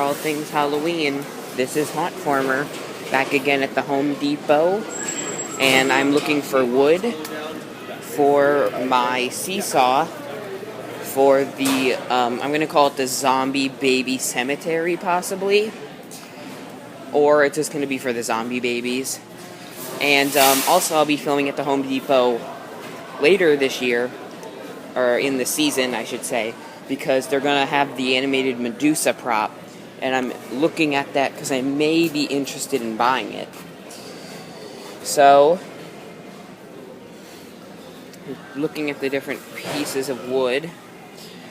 all things Halloween. This is Haunt Farmer, back again at the Home Depot, and I'm looking for wood for my SeeSaw for the, I'm going to call it the Zombie Baby Cemetery, possibly, or it's just going to be for the zombie babies. And also I'll be filming at the Home Depot later this year, or in the season, I should say, because they're going to have the animated Medusa prop, and I'm looking at that because I may be interested in buying it. So, looking at the different pieces of wood,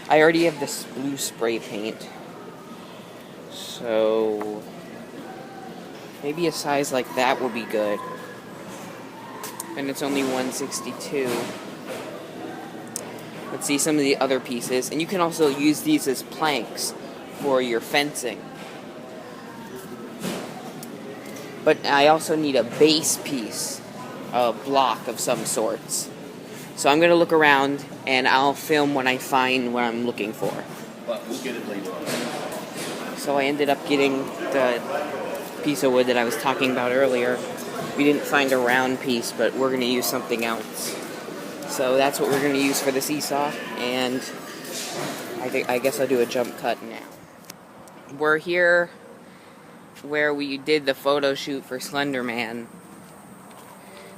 I already have this blue spray paint, so maybe a size like that will be good, and it's only $162. Let's see some of the other pieces, and you can also use these as planks for your fencing. But I also need a base piece, a block of some sorts. So I'm going to look around, and I'll film when I find what I'm looking for. But we'll get it later on. So I ended up getting the piece of wood that I was talking about earlier. We didn't find a round piece, but we're going to use something else. So that's what we're going to use for the SeeSaw, and I guess I'll do a jump cut now. We're here where we did the photo shoot for Slender Man,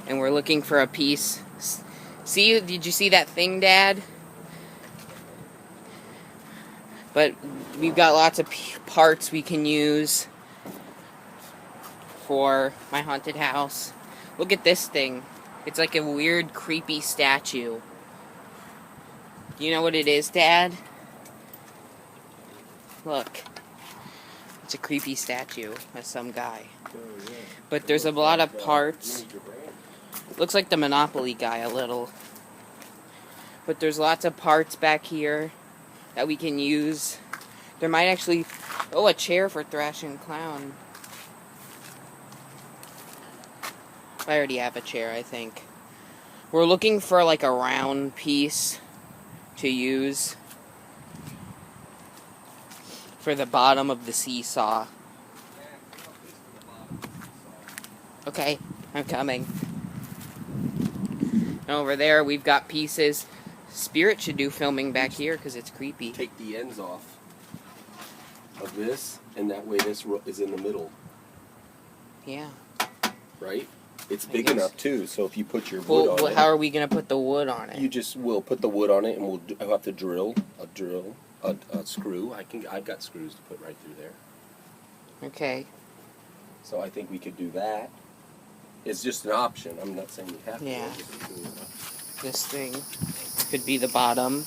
and we're looking for a piece. See, did you see that thing, Dad? But we've got lots of parts we can use for my haunted house. Look at this thing. It's like a weird, creepy statue. Do you know what it is, Dad? Look. It's a creepy statue of some guy. But there's a lot of parts. Looks like the Monopoly guy a little. But there's lots of parts back here that we can use. There might actually... Oh, a chair for Thrashing Clown. I already have a chair, I think. We're looking for like a round piece to use for the bottom of the SeeSaw. Okay, I'm coming. Over there, we've got pieces. Spirit should do filming back here because it's creepy. Take the ends off of this, and that way this is in the middle. Yeah. Right? It's big enough too, so if you put your wood on it... How are we going to put the wood on it? You just will put the wood on it, and I'll have to drill a screw. I've got screws to put right through there. Okay. So I think we could do that. It's just an option. I'm not saying you have to. Yeah. This thing could be the bottom.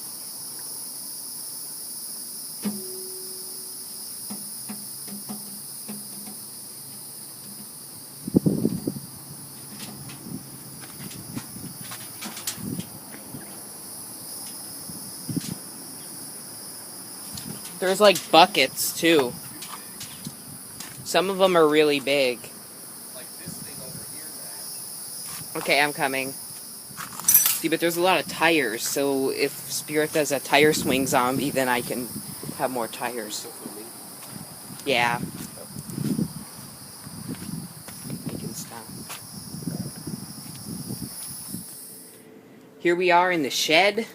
There's like buckets too. Some of them are really big. Like this thing over here, Okay, I'm coming. See, but there's a lot of tires, so if Spirit does a tire swing zombie, then I can have more tires. Yeah. I can stop. Here we are in the shed.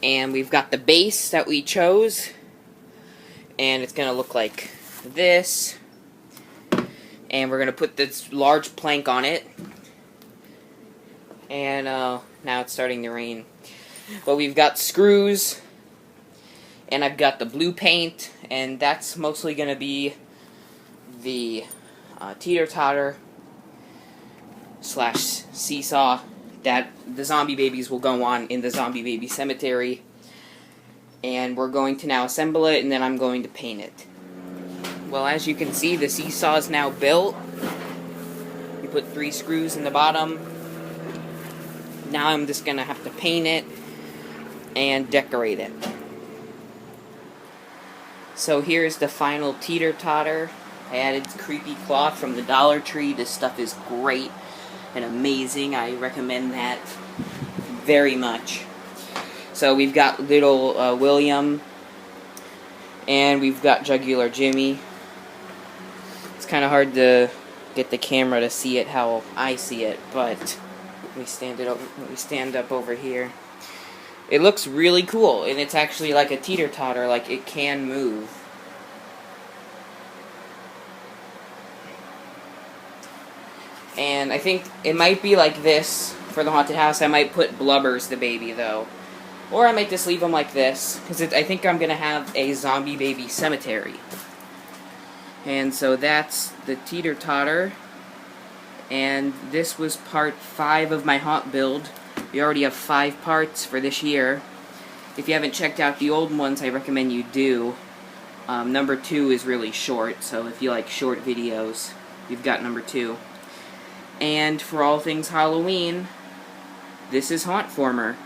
And we've got the base that we chose, and it's going to look like this, and we're going to put this large plank on it, and now it's starting to rain, but we've got screws, and I've got the blue paint, and that's mostly going to be the teeter-totter / SeeSaw that the zombie babies will go on in the zombie baby cemetery. And we're going to now assemble it, and then I'm going to paint it. Well, as you can see, the SeeSaw is now built. We put 3 screws in the bottom. Now I'm just going to have to paint it and decorate it. So here's the final teeter-totter. I added creepy cloth from the Dollar Tree. This stuff is great and amazing. I recommend that very much. So we've got little William And we've got Jugular Jimmy. It's kind of hard to get the camera to see it how I see it, but we stand up over here. It looks really cool, and it's actually like a teeter-totter, like it can move. And I think it might be like this for the haunted house. I might put Blubbers the baby, though. Or I might just leave him like this, because I think I'm going to have a zombie baby cemetery. And so that's the teeter-totter. And this was part 5 of my haunt build. We already have 5 parts for this year. If you haven't checked out the old ones, I recommend you do. Number 2 is really short, so if you like short videos, you've got number 2. And for all things Halloween, this is Hauntformer.